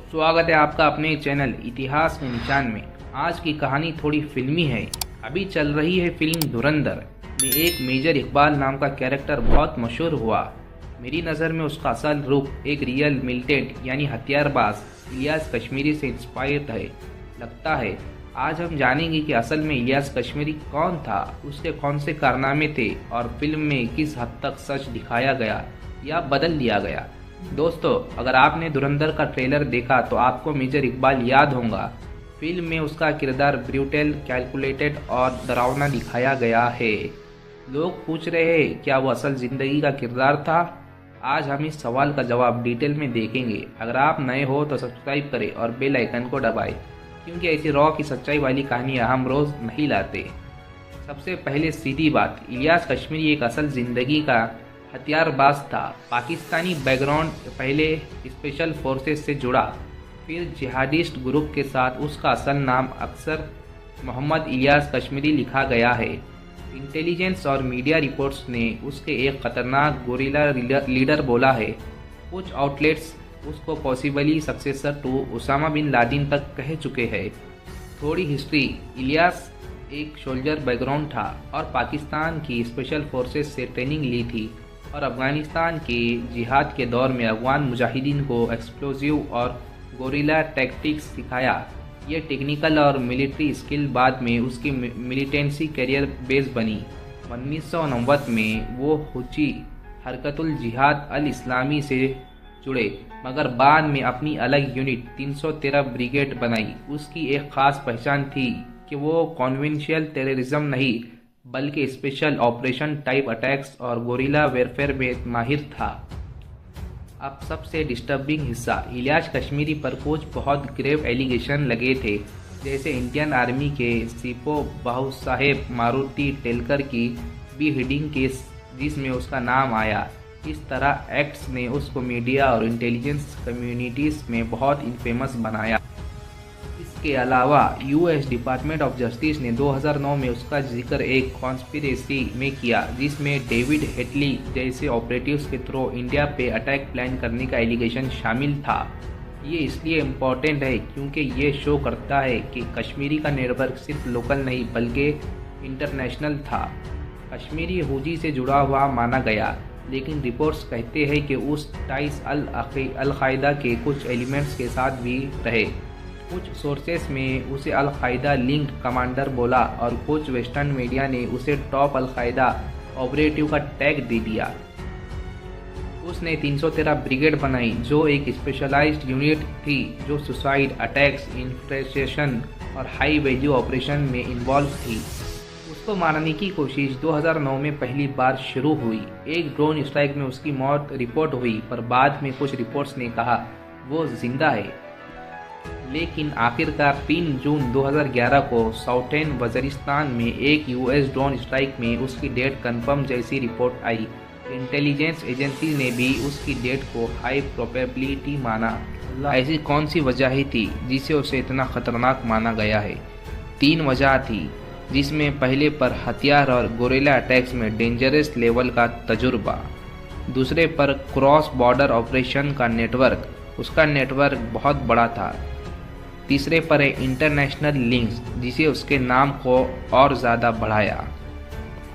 स्वागत है आपका अपने चैनल इतिहास के निशान में। आज की कहानी थोड़ी फिल्मी है। अभी चल रही है फिल्म धुरंधर में एक मेजर इकबाल नाम का कैरेक्टर बहुत मशहूर हुआ। मेरी नज़र में उसका असल रूप एक रियल मिलिटेंट यानी हथियारबाज इलियास कश्मीरी से इंस्पायर्ड है लगता है। आज हम जानेंगे कि असल में इलियास कश्मीरी कौन था, उसके कौन से कारनामे थे और फिल्म में किस हद तक सच दिखाया गया या बदल दिया गया। दोस्तों, अगर आपने धुरंधर का ट्रेलर देखा तो आपको मेजर इकबाल याद होगा। फिल्म में उसका किरदार ब्रूटल, कैलकुलेटेड और डरावना दिखाया गया है। लोग पूछ रहे हैं क्या वो असल जिंदगी का किरदार था। आज हम इस सवाल का जवाब डिटेल में देखेंगे। अगर आप नए हो तो सब्सक्राइब करें और बेल आइकन को दबाएं, क्योंकि ऐसी रॉ की सच्चाई वाली कहानियाँ हम रोज़ नहीं लाते। सबसे पहले सीधी बात, इलियास कश्मीरी एक असल जिंदगी का हथियारबाज था। पाकिस्तानी बैकग्राउंड, पहले स्पेशल फोर्सेस से जुड़ा, फिर जिहादिस्ट ग्रुप के साथ। उसका असल नाम अक्सर मोहम्मद इलियास कश्मीरी लिखा गया है। इंटेलिजेंस और मीडिया रिपोर्ट्स ने उसके एक खतरनाक गोरिल्ला लीडर बोला है। कुछ आउटलेट्स उसको possibly successor to Osama bin Laden तक कह चुके हैं। थोड़ी हिस्ट्री, इलियास एक सोल्जर बैकग्राउंड था और पाकिस्तान की स्पेशल फोर्सेस से ट्रेनिंग ली थी और अफगानिस्तान के जिहाद के दौर में अफगान मुजाहिदीन को एक्सप्लोजिव और गोरिल्ला टैक्टिक्स सिखाया। ये टेक्निकल और मिलिट्री स्किल बाद में उसकी मिलिटेंसी करियर बेस बनी। 1990 में वो हुची हरकतुल जिहाद अल इस्लामी से जुड़े, मगर बाद में अपनी अलग यूनिट 313 ब्रिगेड बनाई। उसकी एक खास पहचान थी कि वो कॉन्वेंशियल टेररिज्म नहीं बल्कि स्पेशल ऑपरेशन टाइप अटैक्स और गोरिल्ला वेरफेयर में माहिर था। अब सबसे डिस्टर्बिंग हिस्सा, इलियास कश्मीरी पर कुछ बहुत ग्रेव एलिगेशन लगे थे, जैसे इंडियन आर्मी के सिपो बाहू साहेब मारुति टेलकर की बीहिडिंग केस जिसमें उसका नाम आया। इस तरह एक्ट्स ने उसको मीडिया और इंटेलिजेंस कम्युनिटीज़ में बहुत इनफेमस बनाया। इसके अलावा यूएस डिपार्टमेंट ऑफ जस्टिस ने 2009 में उसका जिक्र एक कॉन्स्पिरेसी में किया, जिसमें डेविड हेटली जैसे ऑपरेटिव्स के थ्रू इंडिया पे अटैक प्लान करने का एलिगेशन शामिल था। ये इसलिए इम्पोर्टेंट है क्योंकि ये शो करता है कि कश्मीरी का नेटवर्क सिर्फ लोकल नहीं बल्कि इंटरनेशनल था। कश्मीरी हुजी से जुड़ा हुआ माना गया, लेकिन रिपोर्ट्स कहते हैं कि उस टाइस अल-कायदा के कुछ एलिमेंट्स के साथ भी रहे। कुछ सोर्सेस में उसे अल-कायदा लिंक्ड कमांडर बोला और कुछ वेस्टर्न मीडिया ने उसे टॉप अल-कायदा ऑपरेटिव का टैग दे दिया। उसने 313 ब्रिगेड बनाई, जो एक स्पेशलाइज्ड यूनिट थी जो सुसाइड, अटैक्स, इन्फ्रेशन और हाई वैल्यू ऑपरेशन में इन्वॉल्व थी। उसको मारने की कोशिश 2009 में पहली बार शुरू हुई। एक ड्रोन स्ट्राइक में उसकी मौत रिपोर्ट हुई, पर बाद में कुछ रिपोर्ट्स ने कहा वो जिंदा है। लेकिन आखिरकार 3 जून 2011 को साउथर्न वज़ीरिस्तान में एक यूएस ड्रोन स्ट्राइक में उसकी डेथ कंफर्म जैसी रिपोर्ट आई। इंटेलिजेंस एजेंसी ने भी उसकी डेथ को हाई प्रोबेबिलिटी माना। ऐसी कौन सी वजह थी जिसे उसे इतना खतरनाक माना गया है? 3 वजह थी, जिसमें पहले पर हथियार और गोरिल्ला अटैक्स में डेंजरस लेवल का तजुर्बा, दूसरे पर क्रॉस बॉर्डर ऑपरेशन का नेटवर्क, उसका नेटवर्क बहुत बड़ा था, तीसरे पर है इंटरनेशनल लिंक्स जिसे उसके नाम को और ज़्यादा बढ़ाया।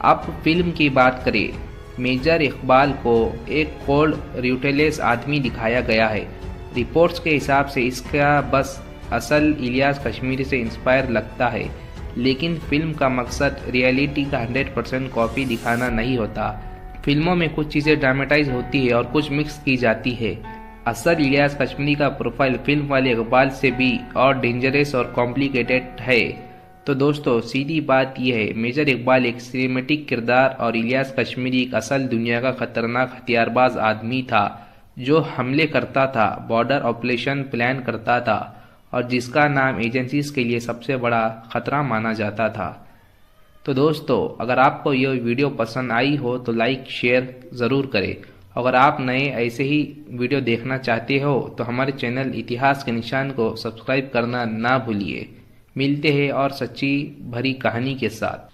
अब फिल्म की बात करें, मेजर इकबाल को एक कोल्ड रूटलेस आदमी दिखाया गया है। रिपोर्ट्स के हिसाब से इसका बस असल इलियास कश्मीरी से इंस्पायर लगता है, लेकिन फिल्म का मकसद रियलिटी का 100% कॉपी दिखाना नहीं होता। फिल्मों में कुछ चीज़ें ड्रामेटाइज होती है और कुछ मिक्स की जाती है। असल इलियास कश्मीरी का प्रोफाइल फिल्म वाले इकबाल से भी और डेंजरस और कॉम्प्लिकेटेड है। तो दोस्तों, सीधी बात यह है, मेजर इकबाल एक सिनेमेटिक किरदार और इलियास कश्मीरी एक असल दुनिया का खतरनाक हथियारबाज आदमी था, जो हमले करता था, बॉर्डर ऑपरेशन प्लान करता था और जिसका नाम एजेंसीज के लिए सबसे बड़ा खतरा माना जाता था। तो दोस्तों, अगर आपको यह वीडियो पसंद आई हो तो लाइक शेयर ज़रूर करें। अगर आप नए ऐसे ही वीडियो देखना चाहते हो तो हमारे चैनल इतिहास के निशान को सब्सक्राइब करना ना भूलिए। मिलते हैं और सच्ची भरी कहानी के साथ।